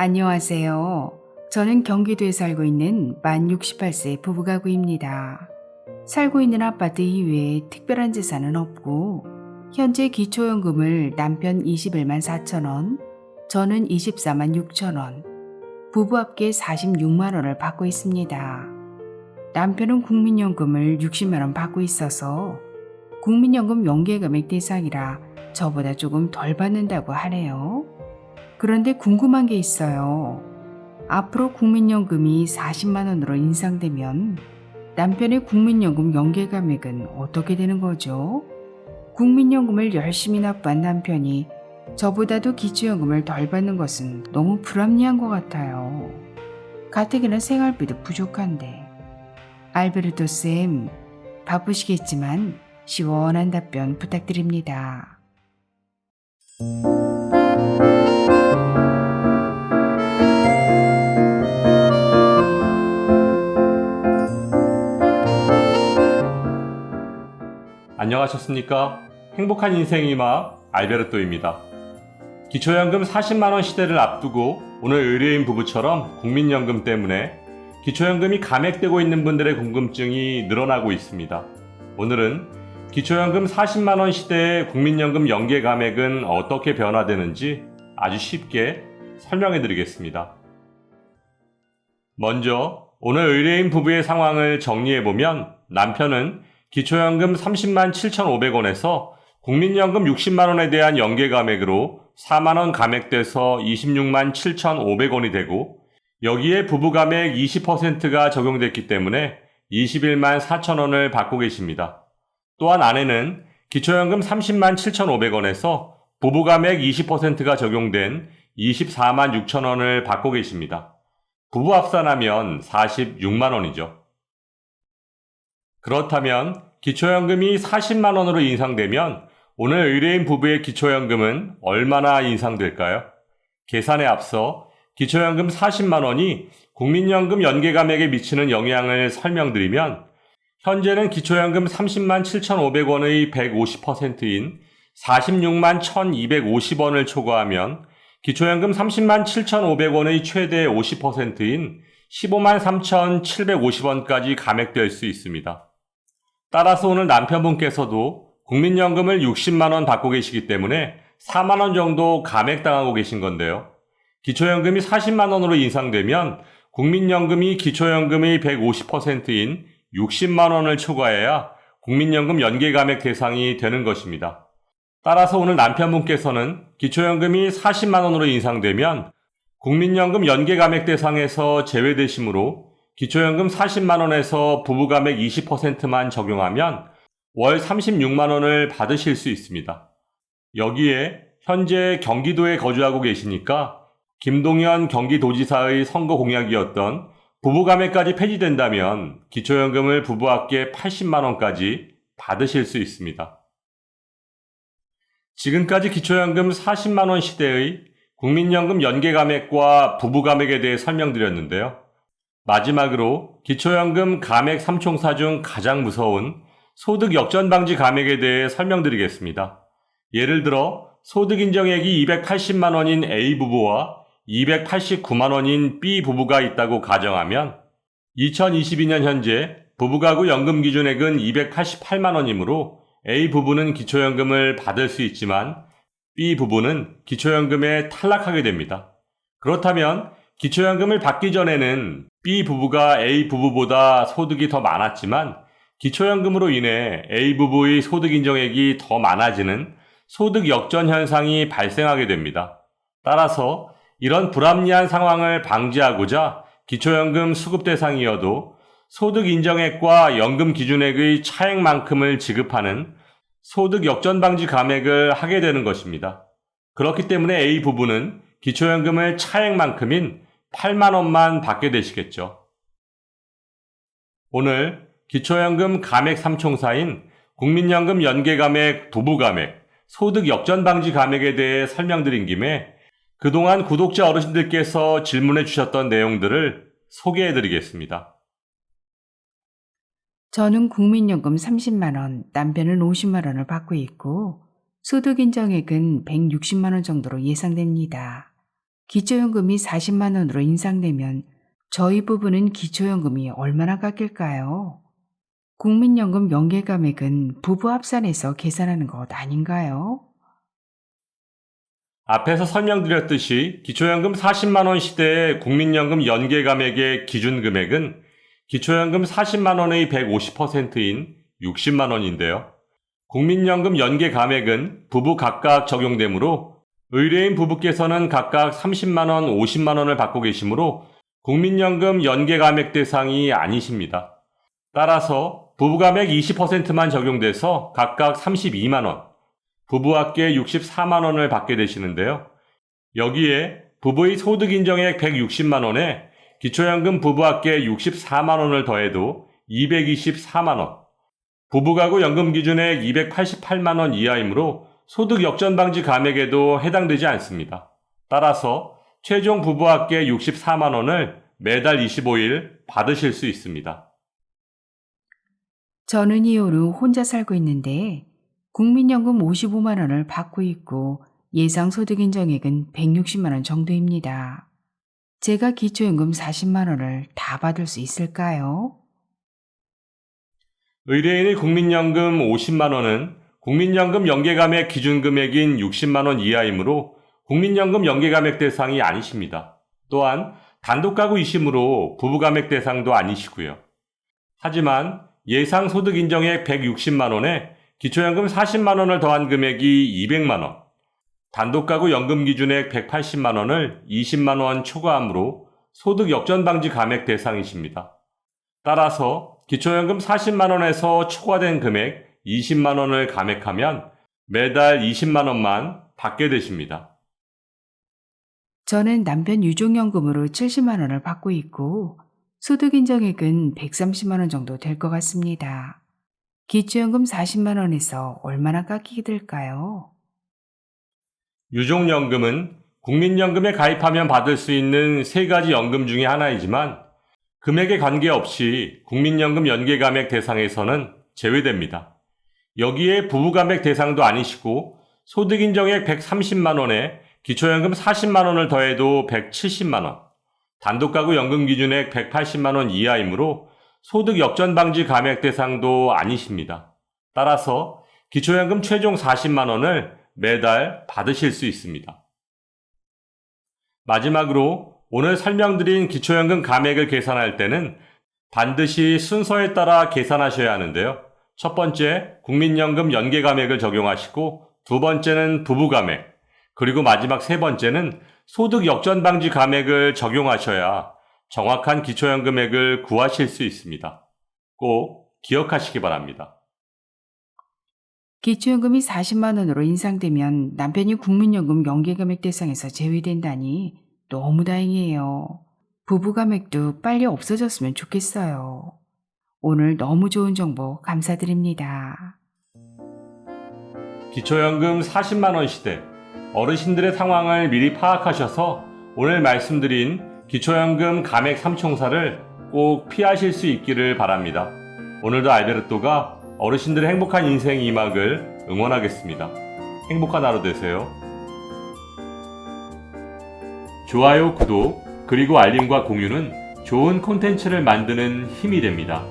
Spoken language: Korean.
안녕하세요. 저는 경기도에 살고 있는 만 68세 부부가구입니다. 살고 있는 아파트 이외에 특별한 재산은 없고 현재 기초연금을 남편 21만 4천 원, 저는 24만 6천 원, 부부 합계 46만 원을 받고 있습니다. 남편은 국민연금을 60만 원 받고 있어서 국민연금 연계금액 대상이라 저보다 조금 덜 받는다고 하네요. 그런데 궁금한 게 있어요. 앞으로 국민연금이 40만 원으로 인상되면 남편의 국민연금 연계금액은 어떻게 되는 거죠? 국민연금을 열심히 납부한 남편이 저보다도 기초연금을 덜 받는 것은 너무 불합리한 것 같아요. 가뜩이나 생활비도 부족한데. 알베르토 쌤, 바쁘시겠지만 시원한 답변 부탁드립니다. 안녕하셨습니까? 행복한 인생의 음악 알베르토입니다. 기초연금 40만원 시대를 앞두고 오늘 의뢰인 부부처럼 국민연금 때문에 기초연금이 감액되고 있는 분들의 궁금증이 늘어나고 있습니다. 오늘은 기초연금 40만원 시대의 국민연금 연계 감액은 어떻게 변화되는지 아주 쉽게 설명해 드리겠습니다. 먼저 오늘 의뢰인 부부의 상황을 정리해보면 남편은 기초연금 30만 7,500원에서 국민연금 60만원에 대한 연계감액으로 4만원 감액돼서 26만 7,500원이 되고 여기에 부부감액 20%가 적용됐기 때문에 21만 4천원을 받고 계십니다. 또한 아내는 기초연금 30만 7,500원에서 부부감액 20%가 적용된 24만 6천원을 받고 계십니다. 부부 합산하면 46만원이죠. 그렇다면 기초연금이 40만원으로 인상되면 오늘 의뢰인 부부의 기초연금은 얼마나 인상될까요? 계산에 앞서 기초연금 40만원이 국민연금 연계감액에 미치는 영향을 설명드리면 현재는 기초연금 30만 7,500원의 150%인 46만 1,250원을 초과하면 기초연금 30만 7,500원의 최대 50%인 15만 3,750원까지 감액될 수 있습니다. 따라서 오늘 남편분께서도 국민연금을 60만원 받고 계시기 때문에 4만원 정도 감액당하고 계신 건데요. 기초연금이 40만원으로 인상되면 국민연금이 기초연금의 150%인 60만원을 초과해야 국민연금 연계감액 대상이 되는 것입니다. 따라서 오늘 남편분께서는 기초연금이 40만원으로 인상되면 국민연금 연계감액 대상에서 제외되시므로 기초연금 40만원에서 부부감액 20%만 적용하면 월 36만원을 받으실 수 있습니다. 여기에 현재 경기도에 거주하고 계시니까 김동연 경기도지사의 선거 공약이었던 부부감액까지 폐지된다면 기초연금을 부부 합계 80만원까지 받으실 수 있습니다. 지금까지 기초연금 40만원 시대의 국민연금 연계감액과 부부감액에 대해 설명드렸는데요. 마지막으로 기초연금 감액 3총사 중 가장 무서운 소득 역전방지 감액에 대해 설명드리겠습니다. 예를 들어 소득 인정액이 280만원인 A부부와 289만원인 B부부가 있다고 가정하면 2022년 현재 부부가구 연금기준액은 288만원이므로 A부부는 기초연금을 받을 수 있지만 B부부는 기초연금에 탈락하게 됩니다. 그렇다면 기초연금을 받기 전에는 B부부가 A부부보다 소득이 더 많았지만 기초연금으로 인해 A부부의 소득 인정액이 더 많아지는 소득 역전 현상이 발생하게 됩니다. 따라서 이런 불합리한 상황을 방지하고자 기초연금 수급 대상이어도 소득 인정액과 연금 기준액의 차액만큼을 지급하는 소득 역전 방지 감액을 하게 되는 것입니다. 그렇기 때문에 A부부는 기초연금을 차액만큼인 8만원만 받게 되시겠죠. 오늘 기초연금 감액 3총사인 국민연금 연계감액, 부부감액, 소득 역전방지 감액에 대해 설명드린 김에 그동안 구독자 어르신들께서 질문해 주셨던 내용들을 소개해 드리겠습니다. 저는 국민연금 30만 원, 남편은 50만 원을 받고 있고 소득 인정액은 160만 원 정도로 예상됩니다. 기초연금이 40만 원으로 인상되면 저희 부부는 기초연금이 얼마나 깎일까요? 국민연금 연계감액은 부부 합산해서 계산하는 것 아닌가요? 앞에서 설명드렸듯이 기초연금 40만 원 시대의 국민연금 연계감액의 기준금액은 기초연금 40만 원의 150%인 60만 원인데요. 국민연금 연계감액은 부부 각각 적용되므로 의뢰인 부부께서는 각각 30만 원, 50만 원을 받고 계시므로 국민연금 연계감액 대상이 아니십니다. 따라서 부부감액 20%만 적용돼서 각각 32만 원, 부부합계 64만 원을 받게 되시는데요. 여기에 부부의 소득 인정액 160만 원에 기초연금 부부합계 64만 원을 더해도 224만 원, 부부가구 연금 기준액 288만 원 이하이므로 소득 역전 방지 감액에도 해당되지 않습니다. 따라서 최종 부부합계 64만 원을 매달 25일 받으실 수 있습니다. 저는 이후로 혼자 살고 있는데 국민연금 55만 원을 받고 있고 예상 소득 인정액은 160만 원 정도입니다. 제가 기초연금 40만 원을 다 받을 수 있을까요? 의뢰인의 국민연금 50만 원은 국민연금 연계감액 기준금액인 60만 원 이하이므로 국민연금 연계감액 대상이 아니십니다. 또한 단독가구이시므로 부부감액 대상도 아니시고요. 하지만 예상 소득 인정액 160만 원에 기초연금 40만 원을 더한 금액이 200만 원, 단독가구 연금 기준액 180만 원을 20만 원 초과하므로 소득 역전 방지 감액 대상이십니다. 따라서 기초연금 40만 원에서 초과된 금액 20만 원을 감액하면 매달 20만 원만 받게 되십니다. 저는 남편 유족연금으로 70만 원을 받고 있고 소득 인정액은 130만 원 정도 될 것 같습니다. 기초연금 40만 원에서 얼마나 깎이게 될까요? 유족연금은 국민연금에 가입하면 받을 수 있는 세 가지 연금 중에 하나이지만 금액에 관계없이 국민연금 연계감액 대상에서는 제외됩니다. 여기에 부부감액 대상도 아니시고 소득 인정액 130만 원에 기초연금 40만 원을 더해도 170만 원, 단독가구 연금 기준액 180만 원 이하이므로 소득 역전 방지 감액 대상도 아니십니다. 따라서 기초연금 최종 40만 원을 매달 받으실 수 있습니다. 마지막으로 오늘 설명드린 기초연금 감액을 계산할 때는 반드시 순서에 따라 계산하셔야 하는데요. 첫 번째, 국민연금 연계감액을 적용하시고 두 번째는 부부감액, 그리고 마지막 세 번째는 소득 역전 방지 감액을 적용하셔야 정확한 기초연금액을 구하실 수 있습니다. 꼭 기억하시기 바랍니다. 기초연금이 40만 원으로 인상되면 남편이 국민연금 연계감액 대상에서 제외된다니 너무 다행이에요. 부부감액도 빨리 없어졌으면 좋겠어요. 오늘 너무 좋은 정보 감사드립니다. 기초연금 40만 원 시대, 어르신들의 상황을 미리 파악하셔서 오늘 말씀드린 기초연금 감액 삼총사를 꼭 피하실 수 있기를 바랍니다. 오늘도 알베르토가 어르신들의 행복한 인생 2막을 응원하겠습니다. 행복한 하루 되세요. 좋아요, 구독, 그리고 알림과 공유는 좋은 콘텐츠를 만드는 힘이 됩니다.